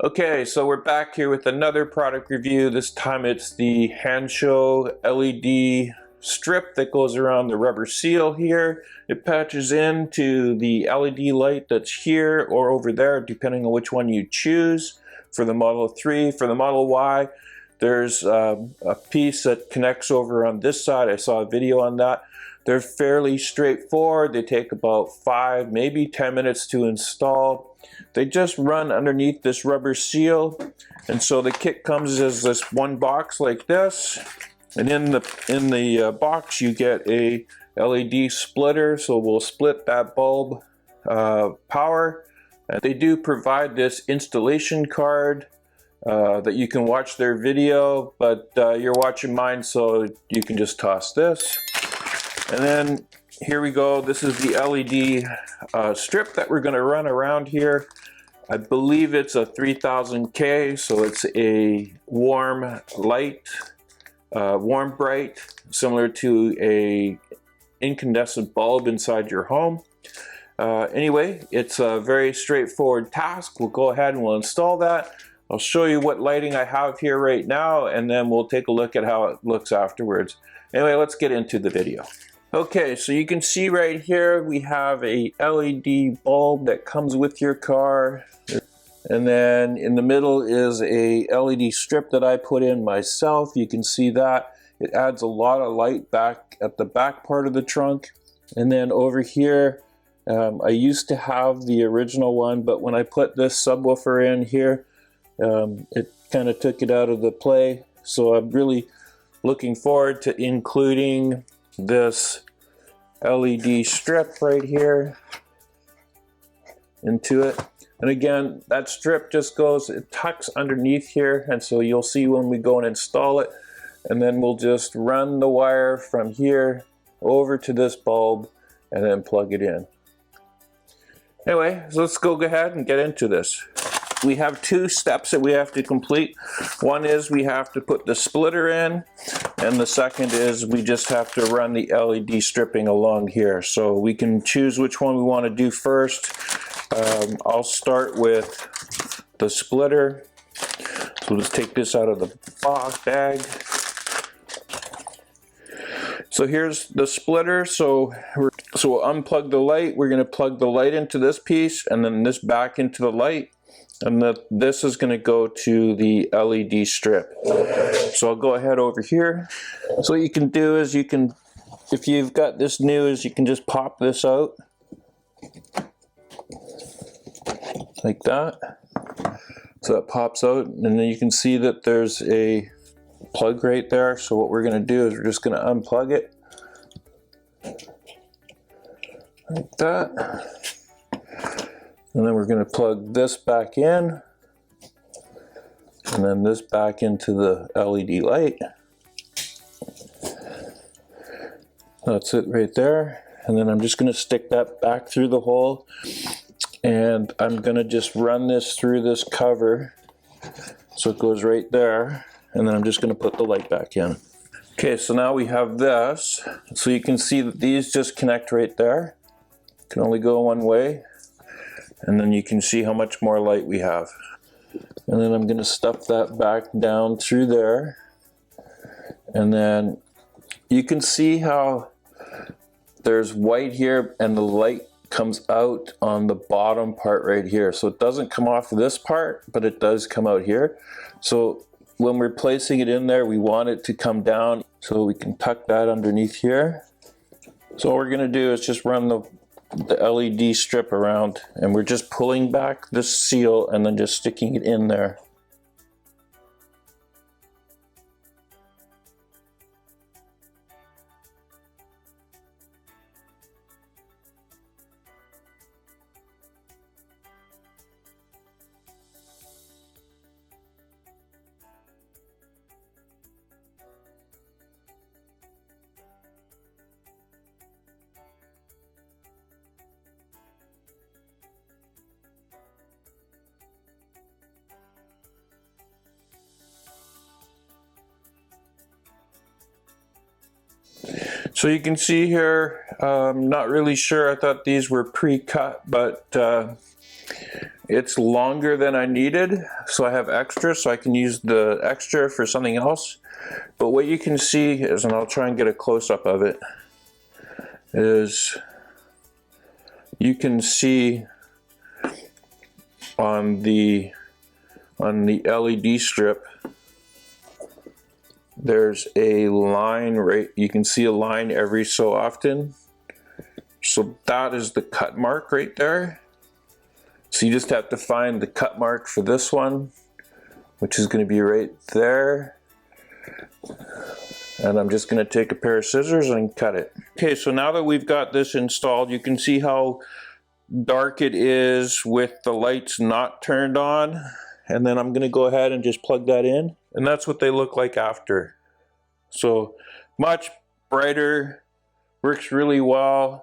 Okay, so we're back here with another product review. This time it's the Hansshow LED strip that goes around the rubber seal here. It patches into the LED light that's here or over there, depending on which one you choose. For the Model 3, for the Model Y, there's a piece that connects over on this side. I saw a video on that. They're fairly straightforward. They take about 5, maybe 10 minutes to install. They just run underneath this rubber seal, and so the kit comes as this one box like this, and in the box you get a LED splitter, so we'll split that bulb power. And they do provide this installation card that you can watch their video, but you're watching mine, so you can just toss this. And then here we go. This is the LED strip that we're going to run around here. I believe it's a 3000K, so it's a warm light, warm bright, similar to a incandescent bulb inside your home. Anyway, it's a very straightforward task. We'll go ahead and we'll install that. I'll show you what lighting I have here right now, and then we'll take a look at how it looks afterwards. Anyway, let's get into the video. Okay, so you can see right here we have a LED bulb that comes with your car, and then in the middle is a LED strip that I put in myself. You can see that it adds a lot of light back at the back part of the trunk. And then over here, I used to have the original one, but when I put this subwoofer in here, it kind of took it out of the play. So I'm really looking forward to including this LED strip right here into it. And again, that strip just goes, it tucks underneath here, and so you'll see when we go and install it. And then we'll just run the wire from here over to this bulb and then plug it in. Anyway, so let's go ahead and get into this. We have 2 steps that we have to complete. One is we have to put the splitter in, and the second is we just have to run the LED stripping along here. So we can choose which one we want to do first. I'll start with the splitter. So we'll just take this out of the bag. So here's the splitter. So we'll unplug the light. We're going to plug the light into this piece, and then this back into the light. And this is going to go to the LED strip. So I'll go ahead over here. So what you can do is if you've got this new, is you can just pop this out like that. So that pops out, and then you can see that there's a plug right there. So what we're going to do is we're just going to unplug it like that. And then we're going to plug this back in, and then this back into the LED light. That's it right there. And then I'm just going to stick that back through the hole, and I'm going to just run this through this cover so it goes right there, and then I'm just going to put the light back in. Okay, so now we have this. So you can see that these just connect right there. Can only go one way. And then you can see how much more light we have. And then I'm going to stuff that back down through there. And then you can see how there's white here and the light comes out on the bottom part right here. So it doesn't come off this part, but it does come out here. So when we're placing it in there, we want it to come down, so we can tuck that underneath here. So what we're going to do is just run the LED strip around, and we're just pulling back this seal and then just sticking it in there. So you can see here, not really sure, I thought these were pre-cut, but It's longer than I needed, so I have extra, so I can use the extra for something else. But what you can see is, and I'll try and get a close-up of it, is you can see on the LED strip, there's a line, right? You can see a line every so often. So that is the cut mark right there. So you just have to find the cut mark for this one, which is going to be right there. And I'm just going to take a pair of scissors and cut it. Okay, so now that we've got this installed, you can see how dark it is with the lights not turned on. And then I'm going to go ahead and just plug that in. And that's what they look like after. So much brighter, works really well.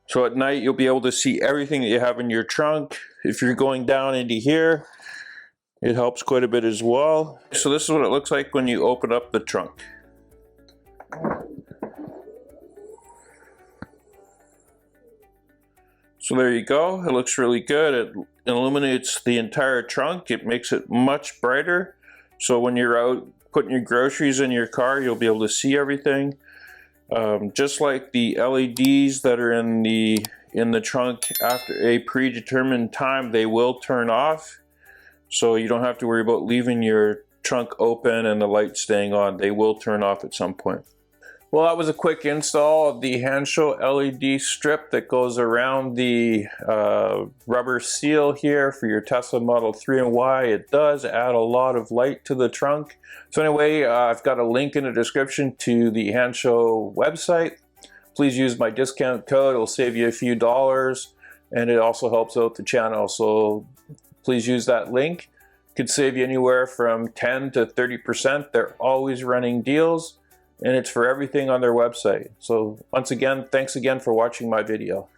So at night you'll be able to see everything that you have in your trunk. If you're going down into here, it helps quite a bit as well. So this is what it looks like when you open up the trunk. So there you go, it looks really good. It illuminates the entire trunk. It makes it much brighter. So when you're out putting your groceries in your car, you'll be able to see everything. Just like the LEDs that are in the trunk, after a predetermined time, they will turn off. So you don't have to worry about leaving your trunk open and the light staying on. They will turn off at some point. Well, that was a quick install of the Hansshow LED strip that goes around the rubber seal here for your Tesla Model 3 and Y. It does add a lot of light to the trunk. So anyway, I've got a link in the description to the Hansshow website. Please use my discount code. It'll save you a few dollars, and it also helps out the channel. So please use that link. It could save you anywhere from 10 to 30%. They're always running deals, and it's for everything on their website. So once again, thanks again for watching my video.